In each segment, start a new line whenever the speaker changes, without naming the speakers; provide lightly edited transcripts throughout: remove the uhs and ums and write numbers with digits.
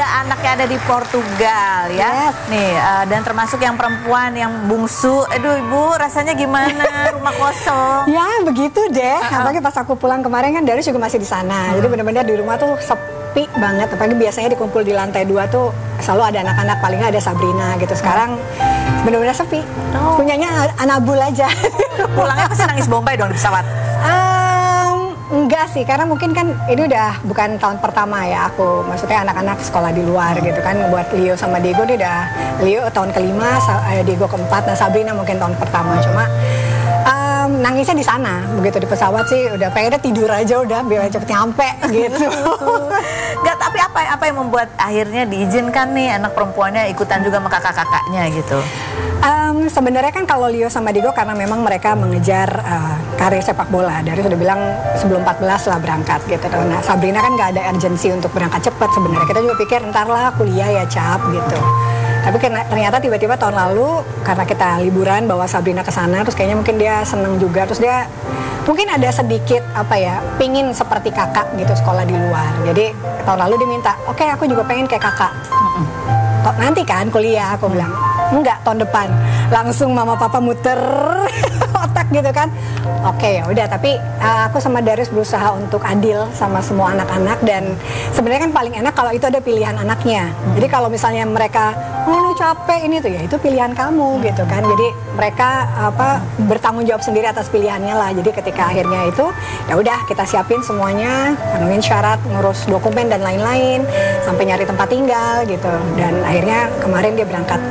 anaknya ada di Portugal ya.
Yes.
Nih dan termasuk yang perempuan yang bungsu. Aduh Ibu, rasanya gimana rumah kosong?
Ya begitu deh. Apalagi pas aku pulang kemarin kan Darius juga masih di sana. Jadi benar-benar di rumah tuh sepi banget. Apalagi biasanya dikumpul di lantai 2 tuh selalu ada anak-anak, paling nggak ada Sabrina gitu. Sekarang benar-benar sepi. Punyanya Anabul aja.
Pulangnya pasti nangis Bombay dong di pesawat.
Enggak sih, karena mungkin kan ini udah bukan tahun pertama ya aku, maksudnya anak-anak sekolah di luar gitu kan. Buat Leo sama Diego dia udah, Leo tahun kelima, Diego keempat, nah Sabrina mungkin tahun pertama. Cuma nangisnya di sana, begitu di pesawat sih udah pengennya tidur aja udah biar cepet nyampe gitu.
Enggak, tapi apa yang membuat akhirnya diizinkan nih anak perempuannya ikutan juga sama kakak-kakaknya gitu?
Sebenarnya kan kalau Leo sama Diego karena memang mereka mengejar karir sepak bola. Dari sudah bilang sebelum 14 lah berangkat gitu. Nah Sabrina kan nggak ada urgensi untuk berangkat cepat sebenarnya. Kita juga pikir ntar lah kuliah ya Cap gitu. Tapi ternyata tiba-tiba tahun lalu karena kita liburan bawa Sabrina ke sana, terus kayaknya mungkin dia seneng juga, terus dia mungkin ada sedikit apa ya, pingin seperti kakak gitu sekolah di luar. Jadi tahun lalu dia minta, oke, aku juga pengen kayak kakak. Nanti kan kuliah, aku bilang enggak, tahun depan. Langsung mama papa muter otak gitu kan. Oke, ya udah, tapi aku sama Darius berusaha untuk adil sama semua anak-anak, dan sebenarnya kan paling enak kalau itu ada pilihan anaknya. Jadi kalau misalnya mereka lu capek ini tuh, ya itu pilihan kamu gitu kan. Jadi mereka bertanggung jawab sendiri atas pilihannya lah. Jadi ketika akhirnya itu ya udah kita siapin semuanya, penuhin syarat, ngurus dokumen dan lain-lain, sampai nyari tempat tinggal gitu. Dan akhirnya kemarin dia berangkat.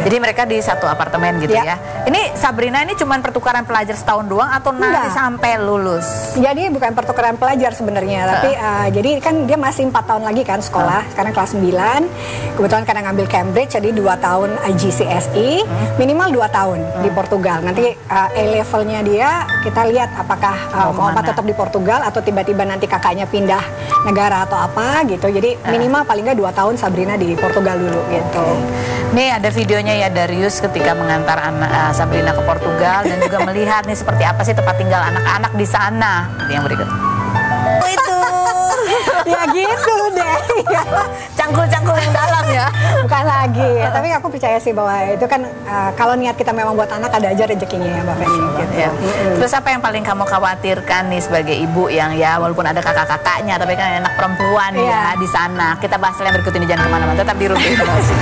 Jadi mereka di satu apartemen gitu ya. Ini Sabrina ini cuman pertukaran pelajar setahun doang atau nanti sampai lulus?
Jadi bukan pertukaran pelajar sebenarnya, tapi jadi kan dia masih 4 tahun lagi kan sekolah. Sekarang kelas 9. Kebetulan karena ngambil Cambridge, jadi 2 tahun GCSE, minimal 2 tahun di Portugal. Nanti A-levelnya dia kita lihat apakah mau tetap di Portugal atau tiba-tiba nanti kakaknya pindah negara atau apa gitu. Jadi minimal paling nggak 2 tahun Sabrina di Portugal dulu gitu.
Nih ada videonya ya Darius ketika mengantar Sabrina ke Portugal dan juga melihat nih seperti apa sih tempat tinggal anak-anak di sana. Yang berikut. Itu.
Ya gitu deh.
Cangkul-cangkul yang dalam ya.
Bukan lagi. Tapi aku percaya sih bahwa itu kan kalau niat kita memang buat anak, ada aja rezekinya ya Mbak Feni. Gitu.
Ya. Terus apa yang paling kamu khawatirkan nih sebagai ibu yang ya walaupun ada kakak-kakaknya tapi kan anak perempuan ya di sana. Kita bahas yang berikut ini, jangan kemana-mana, tetap di Rumah Informasi.